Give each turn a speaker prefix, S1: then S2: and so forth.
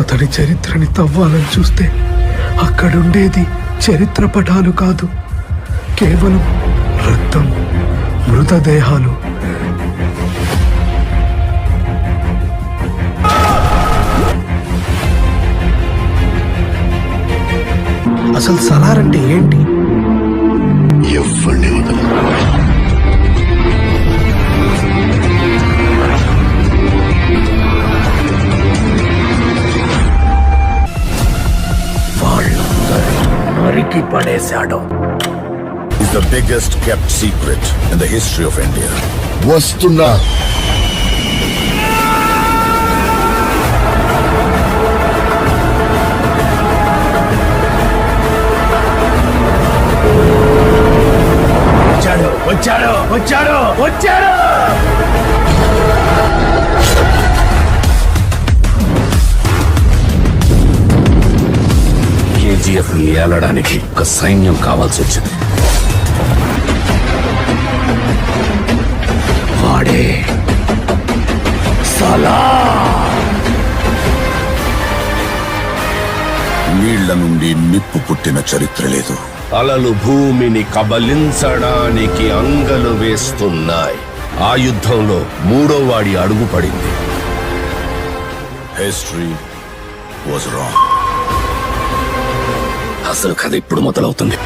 S1: అతడి చరిత్రని తవ్వాలని చూస్తే అక్కడుండేది చరిత్ర పటాలు కాదు, కేవలం రక్తం, మృతదేహాలు. అసలు సలార్ అంటే ఏంటి?
S2: ఎవరిని వదలరు.
S1: నరికి పడేశాడు.
S2: Is the biggest kept secret in the history of India. వస్తున్నా.
S1: వచ్చాడు వచ్చాడు వచ్చాడు వచ్చాడు.
S3: కేజీఎఫ్ ని ఏలడానికి ఒక సైన్యం కావాల్సి వచ్చింది. వాడే సలార్.
S2: నీళ్ల నుండి నిప్పు పుట్టిన చరిత్ర లేదు.
S3: అలలు భూమిని కబలించడానికి అంగలు వేస్తున్నాయి. ఆ యుద్ధంలో మూడో వాడి అడుగు పడింది.
S2: History was wrong.
S3: అసలు కథ ఇప్పుడు మొదలవుతుంది.